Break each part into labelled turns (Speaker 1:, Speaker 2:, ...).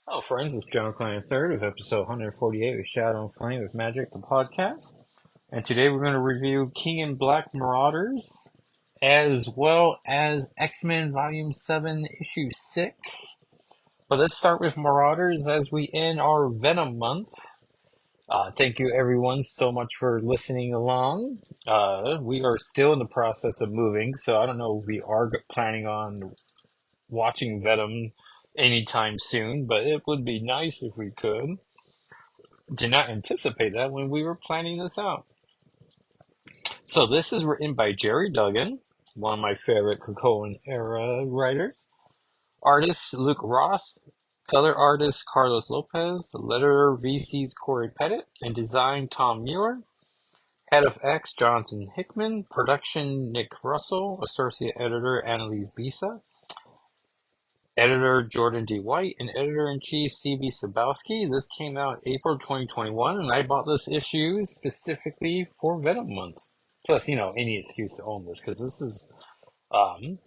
Speaker 1: Hello, friends. It's General Clan Third of episode 148 of Shadow and Flame of Magic, the podcast. And today we're going to review King in Black Marauders, as well as X-Men Volume 7, Issue 6. But let's start with Marauders as we end our Venom Month. Thank you, everyone, so much for listening along. We are still in the process of moving, so I don't know if we are planning on watching Venom anytime soon, but it would be nice if we could. Did not anticipate that when we were planning this out. So this is written by Jerry Duggan, one of my favorite Krakoan era writers. Artist Luke Ross, color artist Carlos Lopez, letterer VC's Corey Pettit, and design Tom Muir. Head of X Jonathan Hickman, production Nick Russell, associate editor Annalise Bisa, editor Jordan D. White, and editor-in-chief C.B. Sabowski. This came out April 2021, and I bought this issue specifically for Venom Month. Plus, any excuse to own this, because this is, um,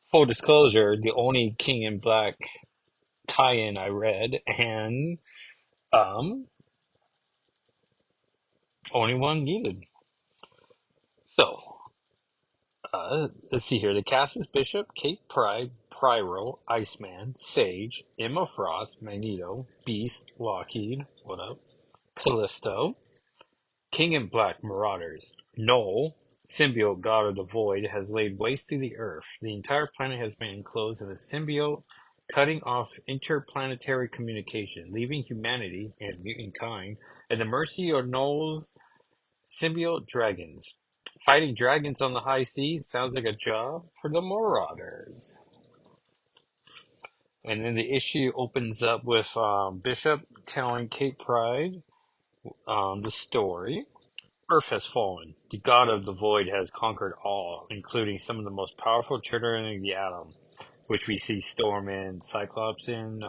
Speaker 1: full disclosure, the only King in Black tie-in I read, and, um, only one needed. So, let's see here. The cast is Bishop, Kate Pryde, Pyro, Iceman, Sage, Emma Frost, Magneto, Beast, Lockheed, what up? Callisto, King in Black Marauders. Null, symbiote god of the void, has laid waste to the earth. The entire planet has been enclosed in a symbiote, cutting off interplanetary communication, leaving humanity and mutant kind at the mercy of Null's symbiote dragons. Fighting dragons on the high seas sounds like a job for the Marauders. And then the issue opens up with Bishop telling Kate Pryde the story. Earth has fallen. The god of the void has conquered all, including some of the most powerful children of the atom, which we see Storm and Cyclops in,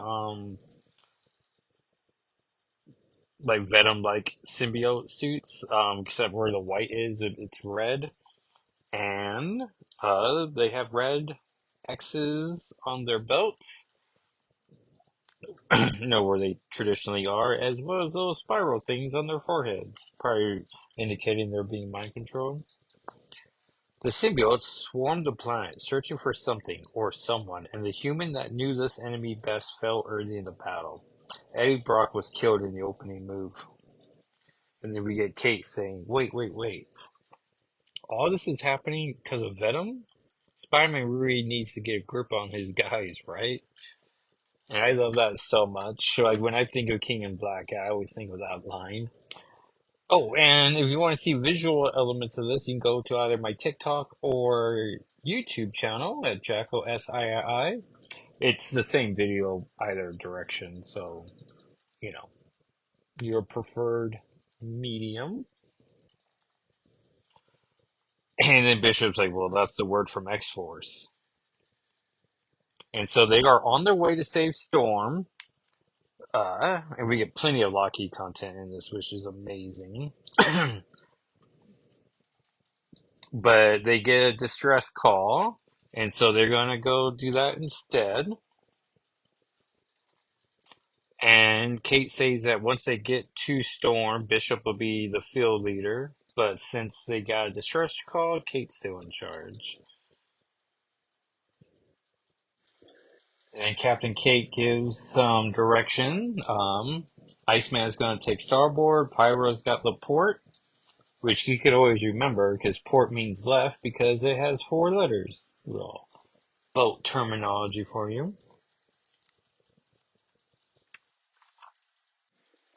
Speaker 1: like Venom-like symbiote suits, except where the white is, it's red. And they have red X's on their belts, where they traditionally are, as well as those spiral things on their foreheads, probably indicating they're being mind controlled. The symbiotes swarmed the planet, searching for something or someone, and the human that knew this enemy best fell early in the battle. Eddie Brock was killed in the opening move. And then we get Kate saying, wait, wait, wait. All this is happening because of Venom? Spider-Man really needs to get a grip on his guys, right? And I love that so much. Like, when I think of King in Black, I always think of that line. Oh, and if you want to see visual elements of this, you can go to either my TikTok or YouTube channel at Jacko SII. It's the same video either direction, so, you know, your preferred medium. And then Bishop's like, well, that's the word from X-Force. And so they are on their way to save Storm. And we get plenty of Lockheed content in this, which is amazing. But they get a distress call, and so they're going to go do that instead. And Kate says that once they get to Storm, Bishop will be the field leader. But since they got a distress call, Kate's still in charge. And Captain Kate gives some direction. Iceman's going to take starboard. Pyro's got the port, which you could always remember because port means left because it has 4 letters. Little boat terminology for you.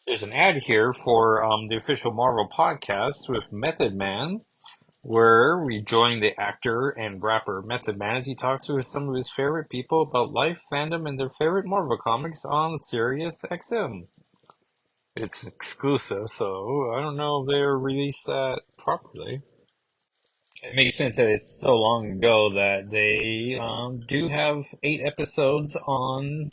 Speaker 1: There's an ad here for the official Marvel podcast with Method Man, where we join the actor and rapper Method Man as he talks with some of his favorite people about life, fandom, and their favorite Marvel comics on Sirius XM. It's exclusive, so I don't know if they released that properly. It makes sense that it's so long ago that they do have 8 episodes on,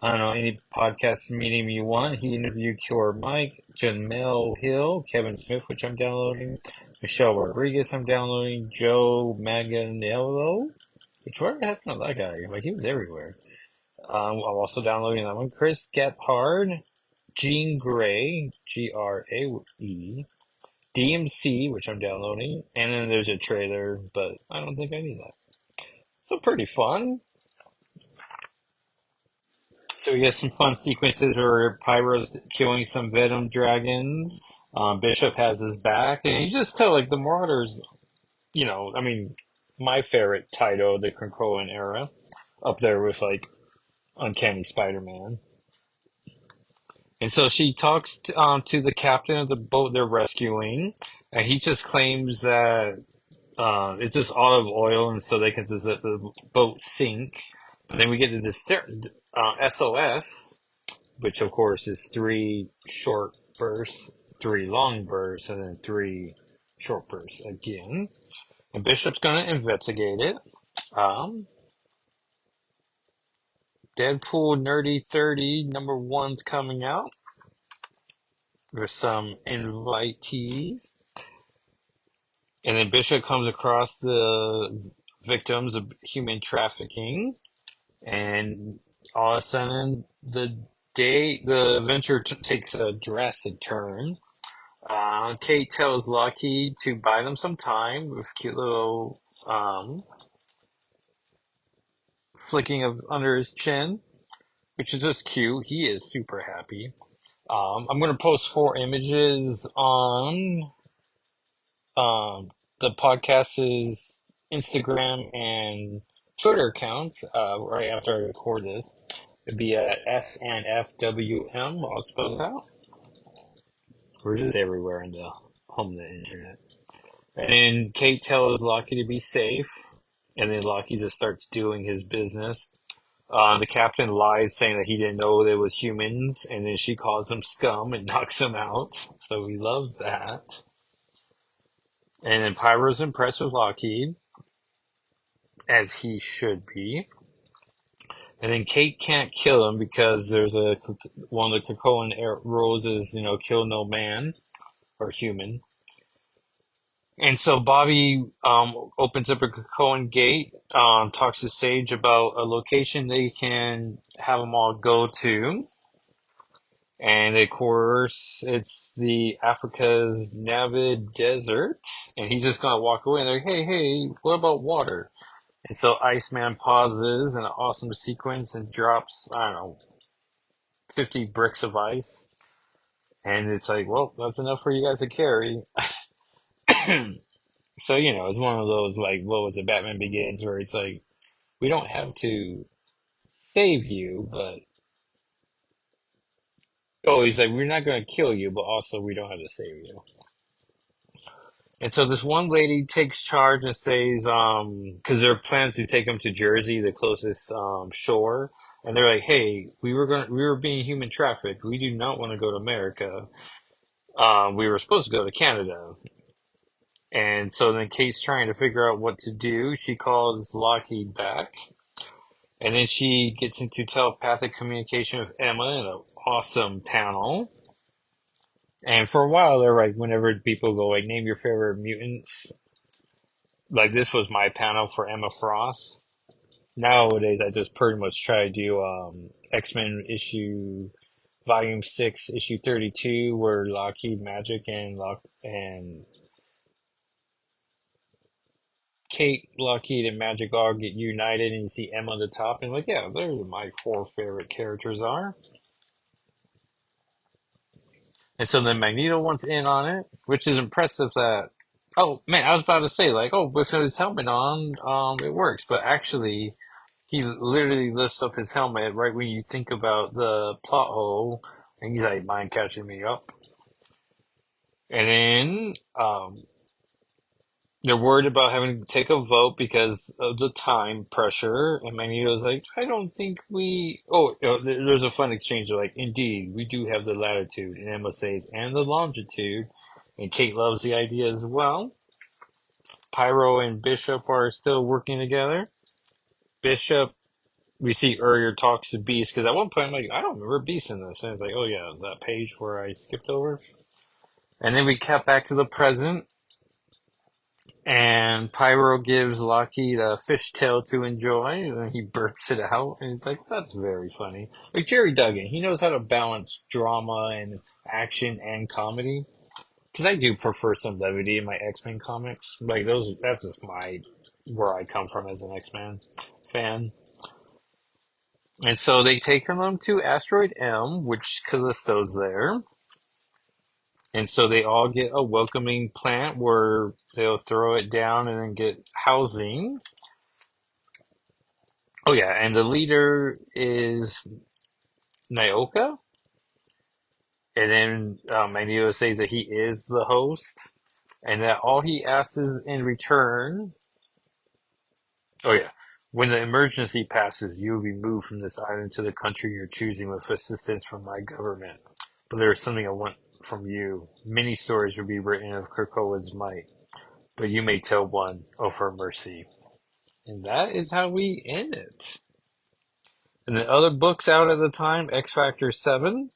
Speaker 1: I don't know, any podcast medium you want. He interviewed Cure Mike, Jamel Hill, Kevin Smith, which I'm downloading, Michelle Rodriguez, I'm downloading, Joe Manganiello, which whatever happened to that guy? Like, he was everywhere. I'm also downloading that one. Chris Gethard, Jean Grey, Grae, DMC, which I'm downloading, and then there's a trailer, but I don't think I need that. So pretty fun. So we get some fun sequences where Pyro's killing some Venom dragons. Bishop has his back, and you just tell like the Marauders. I mean, my favorite title, the Krakoan era, up there with like Uncanny Spider-Man. And so she talks to the captain of the boat they're rescuing, and he just claims that it's just olive oil, and so they can just let the boat sink. But then we get to this SOS, which of course is three short bursts, three long bursts, and then three short bursts again. And Bishop's gonna investigate it. Um, Deadpool Nerdy 30 number one's coming out. There's some invitees. And then Bishop comes across the victims of human trafficking. And all of a sudden, the adventure takes a drastic turn. Kate tells Lucky to buy them some time with cute little flicking of under his chin, which is just cute. He is super happy. I'm going to post four images on the podcast's Instagram and Twitter accounts right after I record this. It'd be at SNFWM, all spelled out. We're just everywhere in the home of the internet. And then Kate tells Loki to be safe, and then Loki just starts doing his business. The captain lies saying that he didn't know there was humans, and then she calls him scum and knocks him out. So we love that. And then Pyro's impressed with Lockheed, as he should be. And then Kate can't kill him because there's one of the Krakoan rules is, kill no man or human. And so Bobby opens up a Krakoan gate, talks to Sage about a location they can have them all go to. And of course, it's the Africa's Navid Desert. And he's just going to walk away and they're like, hey, what about water? And so Iceman pauses in an awesome sequence and drops, I don't know, 50 bricks of ice. And it's like, well, that's enough for you guys to carry. So, it's one of those, like, what was it, Batman Begins, where it's like, we don't have to save you, but, oh, he's like, we're not going to kill you, but also we don't have to save you. And so this one lady takes charge and says, because their plans to take them to Jersey, the closest shore, and they're like, "Hey, we were being human trafficked. We do not want to go to America. We were supposed to go to Canada." And so then Kate's trying to figure out what to do. She calls Lockheed back, and then she gets into telepathic communication with Emma in an awesome panel. And for a while, they're like, whenever people go like, name your favorite mutants, like this was my panel for Emma Frost. Nowadays, I just pretty much try to do X-Men issue Volume 6, issue 32, where Lockheed Magic and Kate, Lockheed, and Magic all get united, and you see Emma on the top, and like, yeah, those are my four favorite characters are. And so then Magneto wants in on it, which is impressive that, oh man, I was about to say, like, oh, with his helmet on, it works. But actually, he literally lifts up his helmet right when you think about the plot hole, and he's like, mind catching me up. And then, they're worried about having to take a vote because of the time pressure. And Magneto's like, I don't think we. Oh, there's a fun exchange. They're like, indeed, we do have the latitude. And Emma says, and the longitude. And Kate loves the idea as well. Pyro and Bishop are still working together. Bishop, we see earlier talks to Beast because at one point I'm like, I don't remember Beast in this. And it's like, oh yeah, that page where I skipped over. And then we cut back to the present. And Pyro gives Lockheed a fishtail to enjoy, and he burps it out, and it's like, that's very funny. Like Jerry Duggan, he knows how to balance drama and action and comedy. Because I do prefer some levity in my X-Men comics. Like those, that's just where I come from as an X-Men fan. And so they take them to Asteroid M, which Callisto's there. And so they all get a welcoming plant where they'll throw it down and then get housing. Oh yeah, and the leader is Nyoka. And then Magneto says that he is the host, and that all he asks is in return. Oh yeah, when the emergency passes, you will be moved from this island to the country you're choosing with assistance from my government. But there is something I want from you. Many stories will be written of Krakoa's might, but you may tell one of her mercy. And that is how we end it. And the other books out at the time, X Factor 7,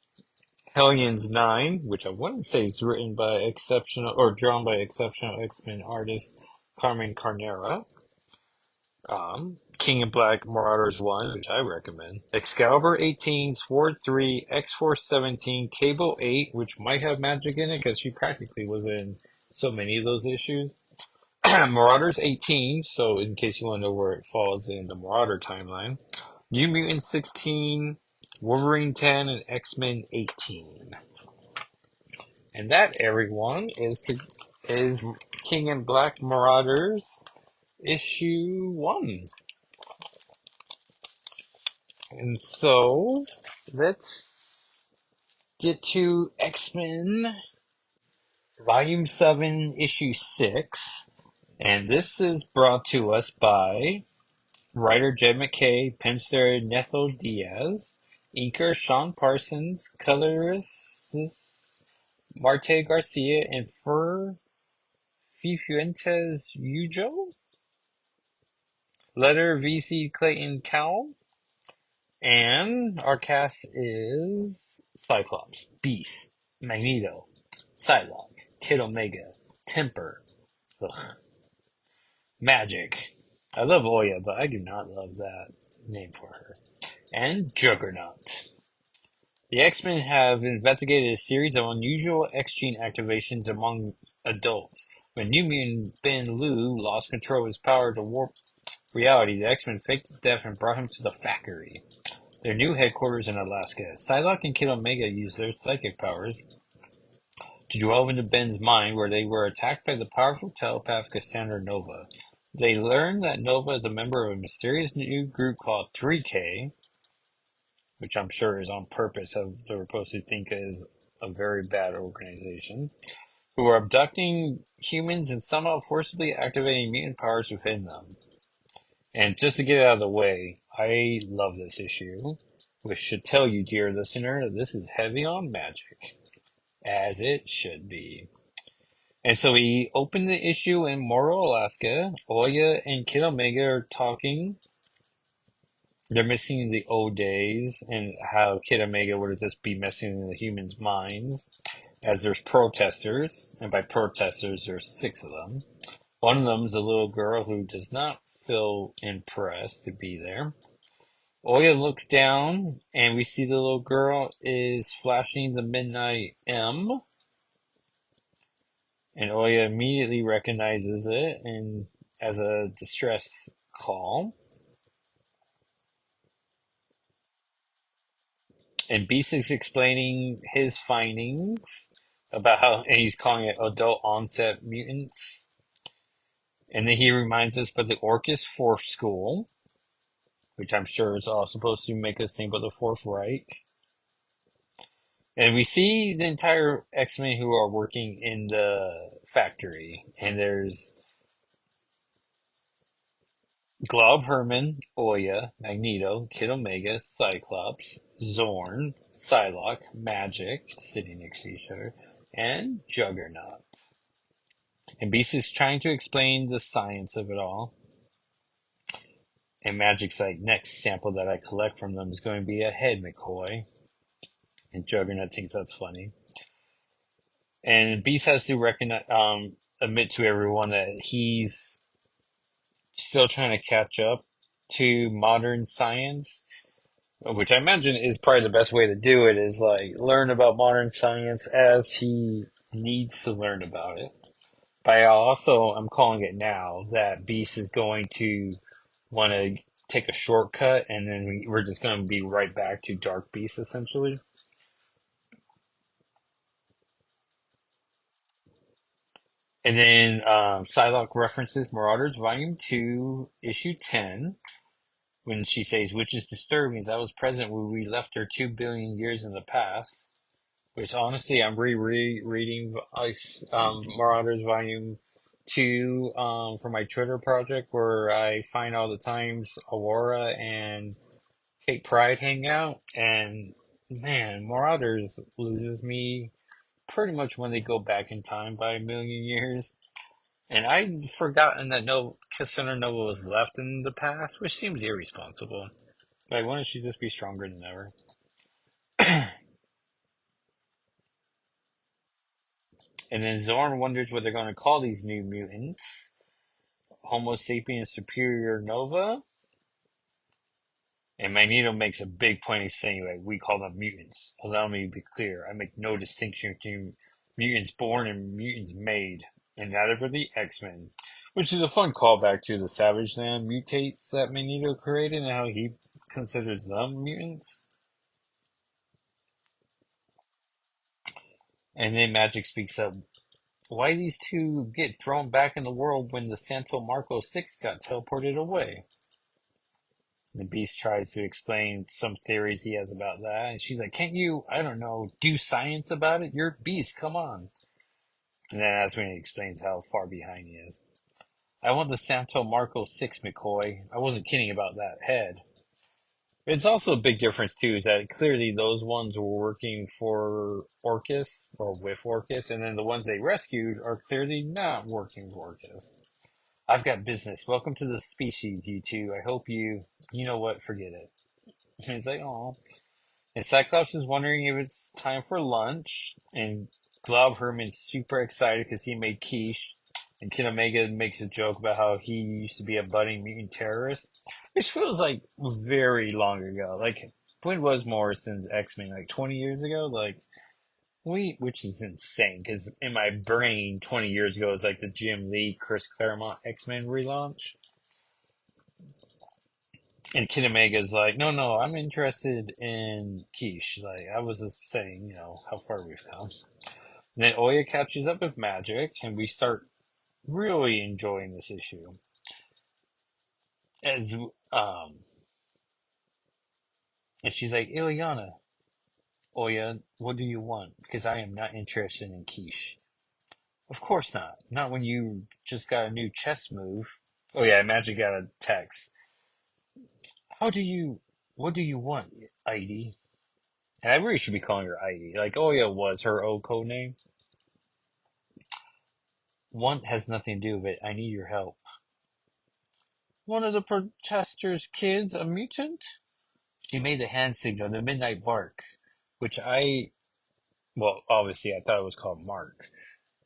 Speaker 1: Hellions 9, which I wouldn't say is written by exceptional or drawn by exceptional X-Men artist Carmen Carnera. King in Black Marauders 1, which I recommend. Excalibur 18, Sword 3, X-Force 17, Cable 8, which might have magic in it because she practically was in so many of those issues. Marauders 18, so in case you want to know where it falls in the Marauder timeline. New Mutants 16, Wolverine 10, and X-Men 18. And that, everyone, is King in Black Marauders issue 1. And so, let's get to X-Men Volume 7, Issue 6. And this is brought to us by writer Jed MacKay, penciler Nethel Diaz, inker Sean Parsons, colorist Marte Garcia, and Fur Fifuentes Ujo, letter VC Clayton Cowell, and our cast is Cyclops, Beast, Magneto, Psylocke, Kid Omega, Temper, ugh, Magic. I love Oya, but I do not love that name for her. And Juggernaut. The X-Men have investigated a series of unusual X-gene activations among adults. When New Mutant Ben Liu lost control of his power to warp reality, the X-Men faked his death and brought him to the factory, their new headquarters in Alaska. Psylocke and Kid Omega used their psychic powers to delve into Ben's mind, where they were attacked by the powerful telepath Cassandra Nova. They learned that Nova is a member of a mysterious new group called 3K, which I'm sure is on purpose, so they're supposed to think is a very bad organization, who are abducting humans and somehow forcibly activating mutant powers within them. And just to get it out of the way, I love this issue, which should tell you, dear listener, that this is heavy on magic, as it should be. And so we open the issue in Morrow, Alaska. Oya and Kid Omega are talking. They're missing the old days and how Kid Omega would just be messing in the humans' minds, as there's protesters, and by protesters there's 6 of them. One of them is a little girl who does not feel impressed to be there. Oya looks down, and we see the little girl is flashing the Midnight M, and Oya immediately recognizes it and as a distress call. And Beast is explaining his findings about how, and he's calling it adult onset mutants. And then he reminds us about the Orcus Fourth School, which I'm sure is all supposed to make us think about the Fourth Reich. And we see the entire X-Men who are working in the factory. And there's Glob Herman, Oya, Magneto, Kid Omega, Cyclops, Zorn, Psylocke, Magic, sitting next to each other, and Juggernaut. And Beast is trying to explain the science of it all. And Magic's like, next sample that I collect from them is going to be a head, McCoy. And Juggernaut thinks that's funny. And Beast has to recognize, admit to everyone that he's still trying to catch up to modern science, which I imagine is probably the best way to do it, is like learn about modern science as he needs to learn about it. But I'm calling it now that Beast is going to want to take a shortcut, and then we're just going to be right back to Dark Beast essentially. And then Psylocke references Marauders Volume 2, Issue 10, when she says, which is disturbing, as I was present when we left her 2 billion years in the past. Which honestly, I'm rereading Marauders Volume 2 for my Twitter project, where I find all the times Aurora and Kate Pride hang out. And man, Marauders loses me pretty much when they go back in time by 1 million years. And I'd forgotten that no Cassandra Nova was left in the past, which seems irresponsible. Like, why don't she just be stronger than ever? And then Zorn wonders what they're going to call these new mutants. Homo sapiens superior nova. And Magneto makes a big point of saying, like, we call them mutants. Allow me to be clear. I make no distinction between mutants born and mutants made, and neither for the X-Men. Which is a fun callback to the Savage Land mutates that Magneto created and how he considers them mutants. And then Magic speaks up. Why these two get thrown back in the world when the Santo Marco 6 got teleported away? The Beast tries to explain some theories he has about that, and she's like, can't you, I don't know, do science about it? You're Beast, come on. And then that's when he explains how far behind he is. I want the Santo Marco 6, McCoy. I wasn't kidding about that head. It's also a big difference, too, is that clearly those ones were working for Orcus, or with Orcus, and then the ones they rescued are clearly not working for Orcus. I've got business. Welcome to the species, you two. I hope you know what, forget it. And he's like, oh. And Cyclops is wondering if it's time for lunch. And Glob Herman's super excited because he made quiche. And Kid Omega makes a joke about how he used to be a budding mutant terrorist, which feels like very long ago. Like, when was Morrison's X-Men? Like 20 years ago? Like, which is insane because in my brain, 20 years ago is like the Jim Lee, Chris Claremont X-Men relaunch. And Kid Omega's like, no, no, I'm interested in quiche. Like, I was just saying, how far we've come. And then Oya catches up with Magic, and we start really enjoying this issue. As and she's like, Ilyana, Oya, what do you want? Because I am not interested in quiche. Of course not. Not when you just got a new chess move. Oh yeah, Magic got a text. How do you? What do you want, Heidi? And I really should be calling her Heidi. Like Oya was her old code name. One has nothing to do with it. I need your help. One of the protesters' kids, a mutant? She made the hand signal, the midnight bark, which well, obviously I thought it was called Mark,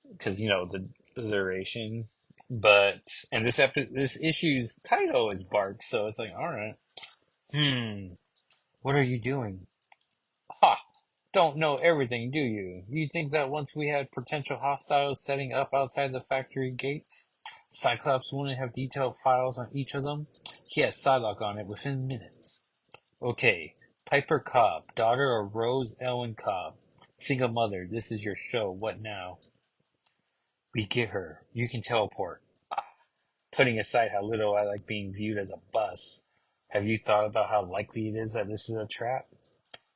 Speaker 1: because, the alliteration. And this issue's title is Bark, so it's like, alright. What are you doing? Ha! Don't know everything, do you? You think that once we had potential hostiles setting up outside the factory gates, Cyclops wouldn't have detailed files on each of them? He had Psylocke on it within minutes. Okay, Piper Cobb, daughter of Rose Ellen Cobb. Single mother, this is your show, what now? We get her. You can teleport. Putting aside how little I like being viewed as a bus, have you thought about how likely it is that this is a trap?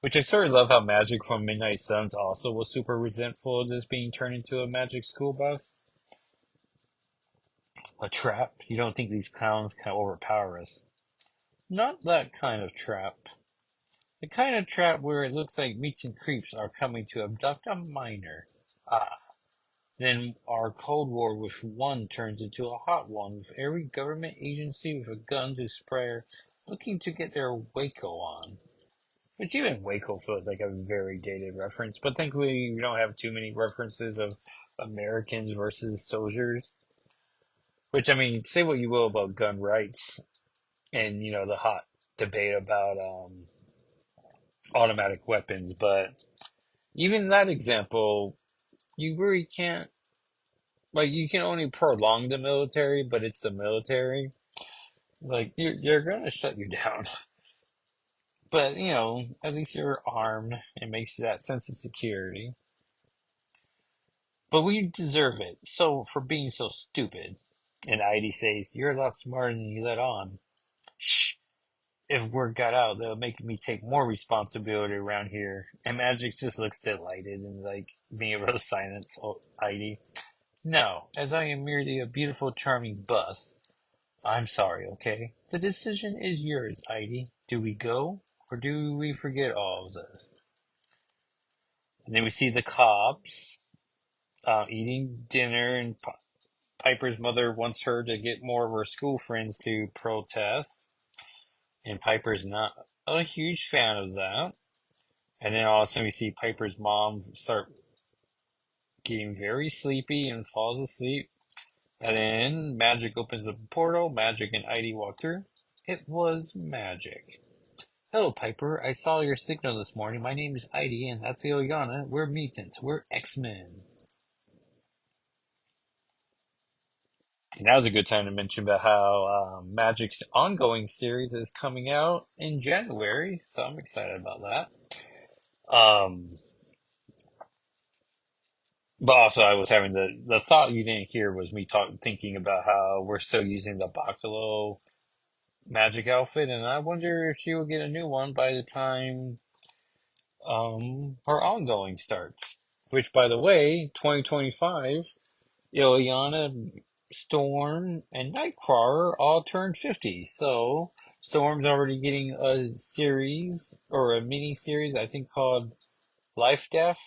Speaker 1: Which I sort of love how Magic from Midnight Suns also was super resentful of this being turned into a Magic school bus. A trap? You don't think these clowns can overpower us? Not that kind of trap. The kind of trap where it looks like meats and creeps are coming to abduct a minor. Ah, then our Cold War with one turns into a hot one with every government agency with a gun to spare looking to get their Waco on. Which even Waco feels like a very dated reference, but thankfully we don't have too many references of Americans versus soldiers. Which, I mean, say what you will about gun rights and, the hot debate about automatic weapons, but even that example, you really can't, like, you can only prolong the military, but it's the military. Like, you're gonna shut you down. But, at least you're armed. It makes you that sense of security. But we deserve it. So, for being so stupid. And Heidi says, you're a lot smarter than you let on. Shh! If word got out, they'll make me take more responsibility around here. And Magic just looks delighted and like being able to silence Heidi. No, as I am merely a beautiful, charming bus. I'm sorry, okay? The decision is yours, Heidi. Do we go, or do we forget all of this? And then we see the cops eating dinner, and Piper's mother wants her to get more of her school friends to protest, and Piper's not a huge fan of that. And then all of a sudden we see Piper's mom start getting very sleepy and falls asleep. And then Magic opens up a portal. Magic and Heidi walk through. It was Magic. Hello, Piper. I saw your signal this morning. My name is Heidi, and that's Ileana. We're mutants. We're X-Men. And that was a good time to mention about how Magic's ongoing series is coming out in January. So I'm excited about that. But also, I was having the thought you didn't hear was me thinking about how we're still using the Bacalo magic outfit, and I wonder if she will get a new one by the time her ongoing starts. Which, by the way, 2025, Ileana, Storm, and Nightcrawler all turned 50. So Storm's already getting a series or a mini series, I think called Life Death,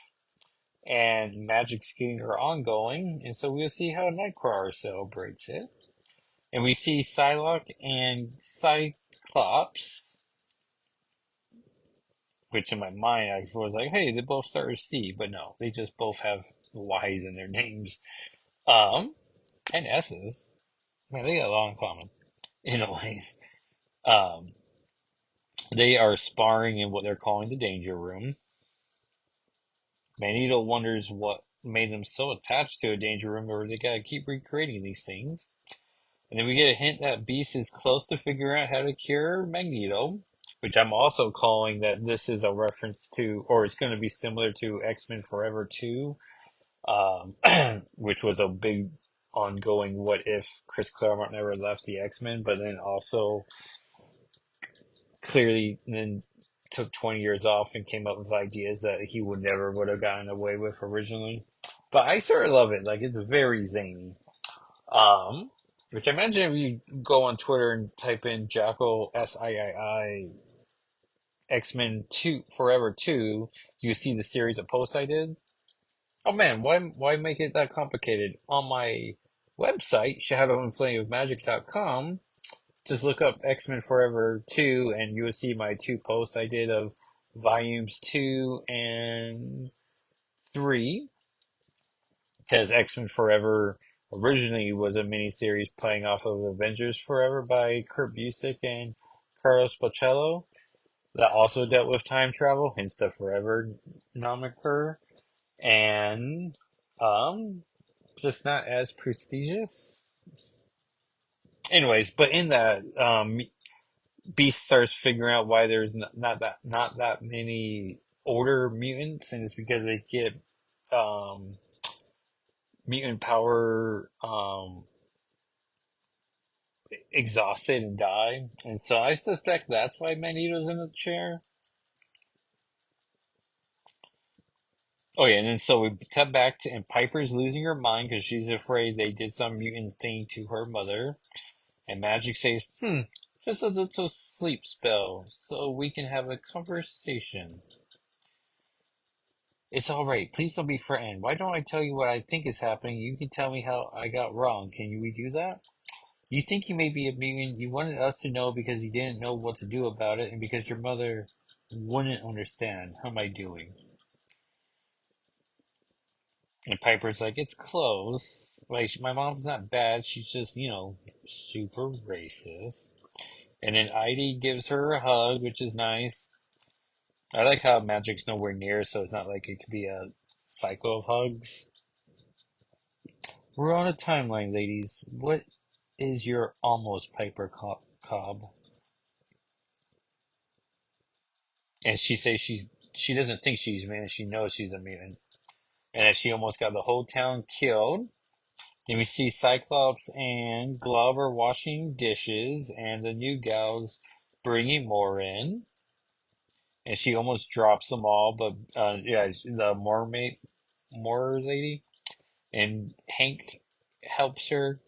Speaker 1: and Magic's getting her ongoing, and so we'll see how Nightcrawler celebrates it. And we see Psylocke and Cyclops, which in my mind I was like, hey, they both start with C, but no, they just both have Y's in their names. Um, and S's. Man, they got a lot in common, in a ways. Um, they are sparring in what they're calling the Danger Room. Magneto wonders what made them so attached to a Danger Room, or they gotta keep recreating these things. And then we get a hint that Beast is close to figuring out how to cure Magneto, which I'm also calling that this is a reference to, or it's going to be similar to X-Men Forever 2, um, which was a big ongoing what if Chris Claremont never left the X-Men, but then also clearly then took 20 years off and came up with ideas that he would have gotten away with originally. But I sort of love it. Like, it's very zany. Um, which I imagine if you go on Twitter and type in Jackal SIII X-Men 2 Forever 2, you see the series of posts I did. Oh man, why make it that complicated? On my website, shadowandflameofmagic.com, just look up X-Men Forever 2 and you will see my two posts I did of volumes 2 and 3. Because X-Men Forever originally was a miniseries playing off of Avengers Forever by Kurt Busiek and Carlos Bocello that also dealt with time travel, hence the Forever moniker, and just not as prestigious. Anyways, but in that, Beast starts figuring out why there's not that many older mutants, and it's because they get um, mutant power exhausted and die. And so I suspect that's why Magneto's in the chair. Oh yeah, and then so we cut back to, and Piper's losing her mind because she's afraid they did some mutant thing to her mother. And Magic says, just a little sleep spell so we can have a conversation. It's all right. Please don't be frightened. Why don't I tell you what I think is happening? You can tell me how I got wrong. Can we do that? You think you may be a mutant. You wanted us to know because you didn't know what to do about it, and because your mother. wouldn't understand. How am I doing? And Piper's like, it's close. Like, my mom's not bad. She's just, super racist. And then Heidi gives her a hug, which is nice. I like how Magic's nowhere near, so it's not like it could be a cycle of hugs. We're on a timeline, ladies. What is your almost Piper Cobb? And she says she doesn't think she's a mutant. She knows she's a mutant, and that she almost got the whole town killed. Then we see Cyclops and Glover washing dishes, and the new gal's bringing more in, and she almost drops them all. But yeah, the more lady, and Hank helps her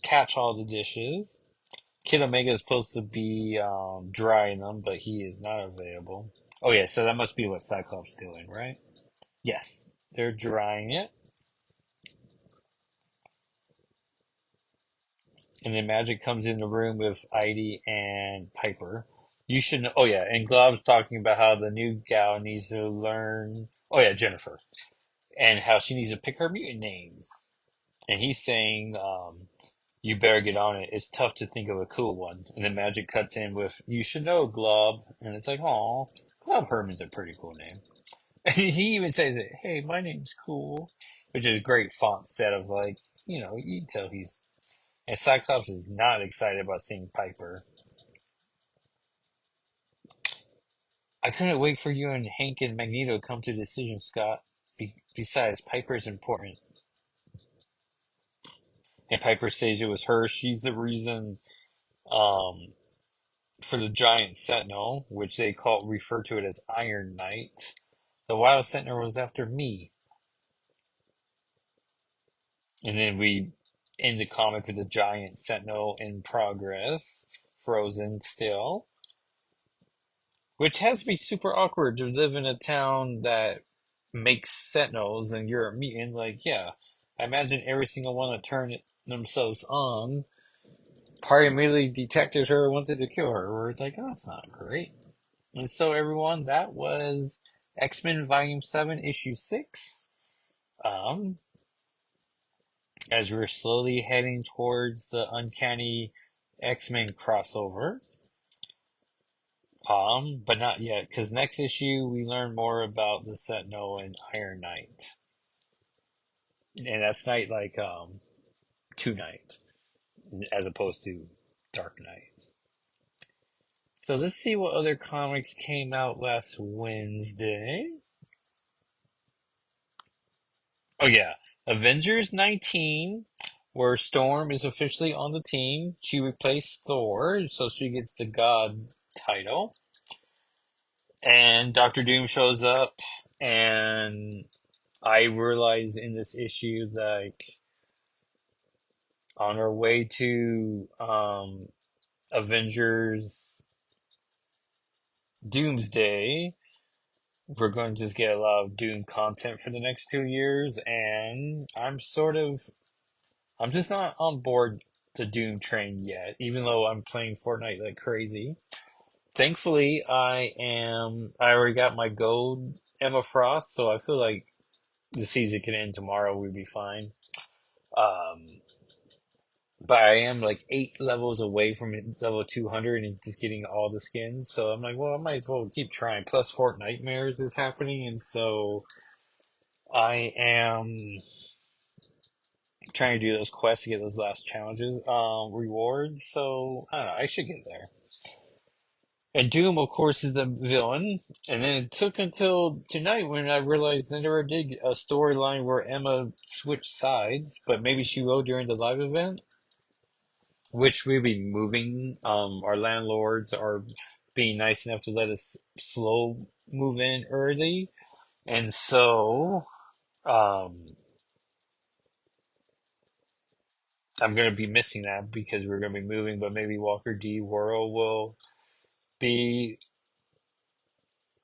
Speaker 1: catch all the dishes. Kid Omega is supposed to be drying them, but he is not available. Oh yeah, so that must be what Cyclops doing, right? Yes, they're drying it, and then Magic comes in the room with Heidi and Piper. You should know. Oh yeah, and Glob's talking about how the new gal needs to learn. Oh yeah, Jennifer, and how she needs to pick her mutant name. And he's saying, "You better get on it. It's tough to think of a cool one." And then Magic cuts in with, "You should know, Glob," and it's like, "Oh, Glob Herman's a pretty cool name." He even says it, "Hey, my name's cool," which is a great font set of like, you can tell he's. And Cyclops is not excited about seeing Piper. I couldn't wait for you and Hank and Magneto to come to a decision, Scott. Besides, Piper's important. And Piper says it was her. She's the reason um, for the giant sentinel, which they refer to it as Iron Knight. The Wild Sentinel was after me. And then we end the comic with the giant sentinel in progress, frozen still. Which has to be super awkward to live in a town that makes sentinels and you're a mutant. Like, yeah, I imagine every single one that turned themselves on probably immediately detected her, wanted to kill her, where it's like, oh, that's not great. And so, everyone, that was X-Men Volume 7, Issue 6. Um, as we're slowly heading towards the Uncanny X-Men crossover. But not yet, because next issue we learn more about the Sentinel and Iron Knight, and that's Knight like Two Knight, as opposed to Dark Knight. So let's see what other comics came out last Wednesday. Oh yeah, Avengers 19, where Storm is officially on the team. She replaced Thor, so she gets the God title. And Doctor Doom shows up, and I realized in this issue, like, on our way to Avengers Doomsday, we're going to just get a lot of Doom content for the next 2 years, and I'm just not on board the Doom train yet, even though I'm playing Fortnite like crazy. Thankfully, I already got my gold Emma Frost, so I feel like the season can end tomorrow, we'd be fine. Um, But I am like 8 levels away from level 200 and just getting all the skins. So I'm like, well, I might as well keep trying. Plus, Fort Nightmares is happening. And so I am trying to do those quests to get those last challenges, rewards. So I don't know. I should get there. And Doom, of course, is a villain. And then it took until tonight when I realized they never did a storyline where Emma switched sides, but maybe she will during the live event, which we'll be moving. Our landlords are being nice enough to let us slow move in early, and so um, I'm going to be missing that because we're going to be moving. But maybe Walker D. Worrell will be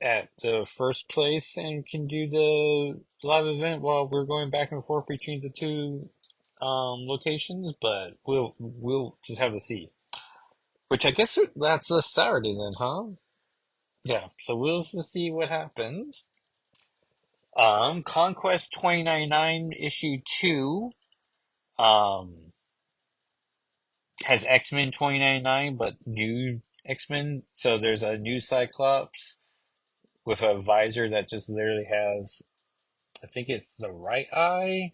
Speaker 1: at the first place and can do the live event while we're going back and forth between the two locations. But we'll just have to see. Which I guess that's a Saturday then, huh? Yeah, so we'll just see what happens. Conquest 2099 issue 2 um has X-Men 2099 but new X-Men. So there's a new Cyclops with a visor that just literally has, I think it's the right eye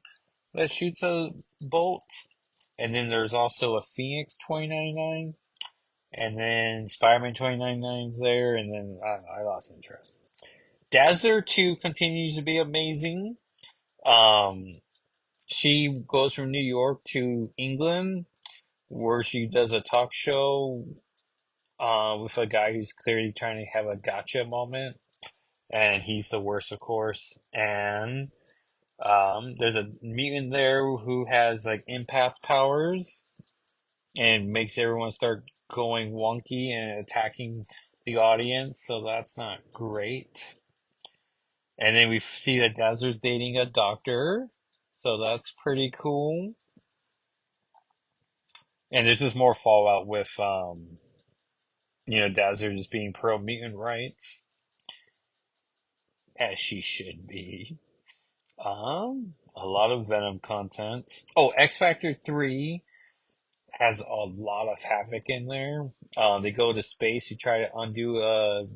Speaker 1: that shoots a bolt. And then there's also a Phoenix 2099. And then Spider-Man 2099's there. And then I don't know, I lost interest. Dazzler 2 continues to be amazing. Um, she goes from New York to England where she does a talk show with a guy who's clearly trying to have a gotcha moment. And he's the worst, of course. And there's a mutant there who has like empath powers and makes everyone start going wonky and attacking the audience. So that's not great. And then we see that Dazzler's dating a doctor. So that's pretty cool. And there's just more fallout with, Dazzler just being pro mutant rights, as she should be. A lot of Venom content. Oh, X Factor 3 has a lot of havoc in there. They go to space to try to undo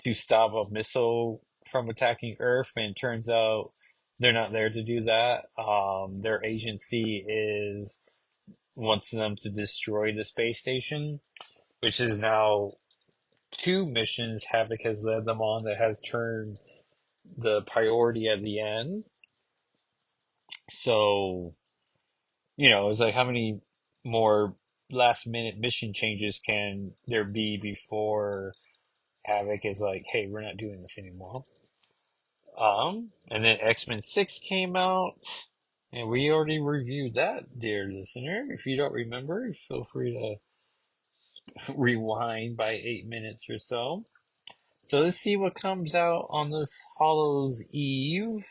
Speaker 1: to stop a missile from attacking Earth, and it turns out they're not there to do that. Their agency is wants them to destroy the space station, which is now two missions Havoc has led them on that has turned the priority at the end. So, it's like how many more last minute mission changes can there be before Havoc is like, hey, we're not doing this anymore. And then X-Men 6 came out, and we already reviewed that, dear listener. If you don't remember, feel free to rewind by 8 minutes or so. So let's see what comes out on this Hallows Eve.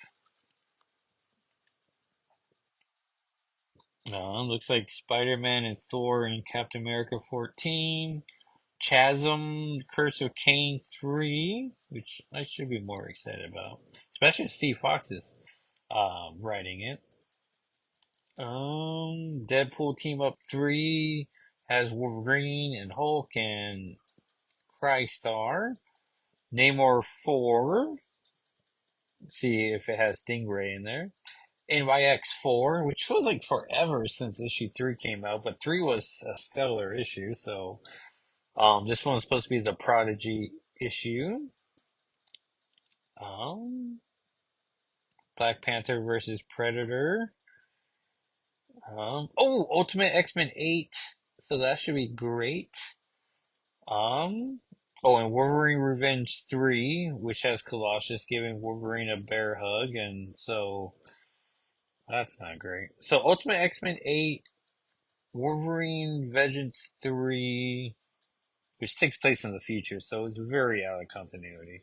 Speaker 1: Looks like Spider-Man and Thor and Captain America 14. Chasm, Curse of Cain 3, which I should be more excited about. Especially if Steve Fox is writing it. Deadpool Team Up 3 has Wolverine and Hulk and Crystar. Namor 4. See if it has Stingray in there. NYX 4, which feels like forever since issue 3 came out, but 3 was a stellar issue, so this one's supposed to be the Prodigy issue. Um, Black Panther versus Predator. Ultimate X-Men 8, so that should be great. And Wolverine Revenge 3, which has Colossus giving Wolverine a bear hug, and so that's not great. So Ultimate X-Men 8, Wolverine Vengeance 3, which takes place in the future, so it's very out of continuity.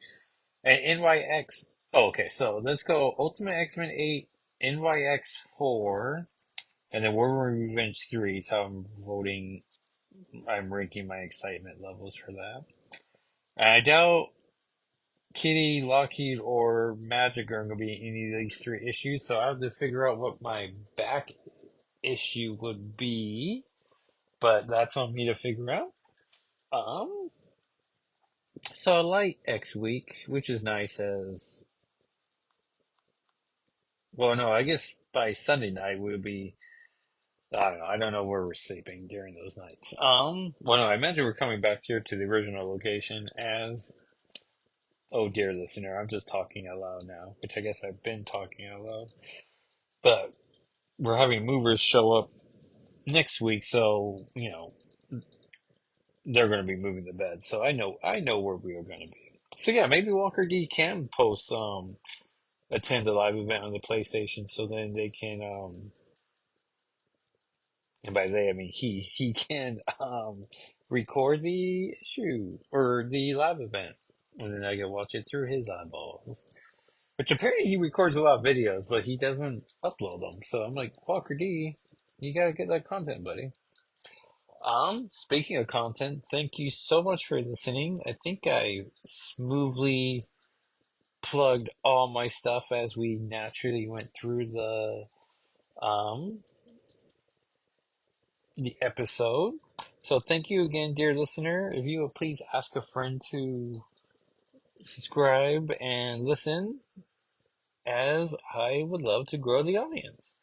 Speaker 1: And NYX. Oh, okay, so let's go Ultimate X-Men 8, NYX 4, and then Wolverine Revenge 3. So I'm ranking my excitement levels for that. And I doubt Kitty, Lockheed, or Magic are going to be in any of these three issues, so I have to figure out what my back issue would be, but that's on me to figure out. Um, so a light X week, which is nice as well. No, I guess by Sunday night we'll be. I don't know. I don't know where we're sleeping during those nights. Well, no, I imagine we're coming back here to the original location as. Oh, dear listener, I'm just talking out loud now, which I guess I've been talking out loud. But we're having movers show up next week, so they're going to be moving the bed. So I know where we are going to be. So yeah, maybe Walker D can post attend a live event on the PlayStation, so then they can and by they I mean he can record the issue or the live event, and then I can watch it through his eyeballs. Which apparently he records a lot of videos, but he doesn't upload them. So I'm like, Walker D, you gotta get that content, buddy. Speaking of content, thank you so much for listening. I think I smoothly plugged all my stuff as we naturally went through um the episode. So thank you again, dear listener. If you would please ask a friend to subscribe and listen, as I would love to grow the audience.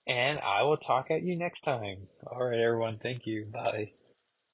Speaker 1: And I will talk at you next time. All right, everyone. Thank you. Bye.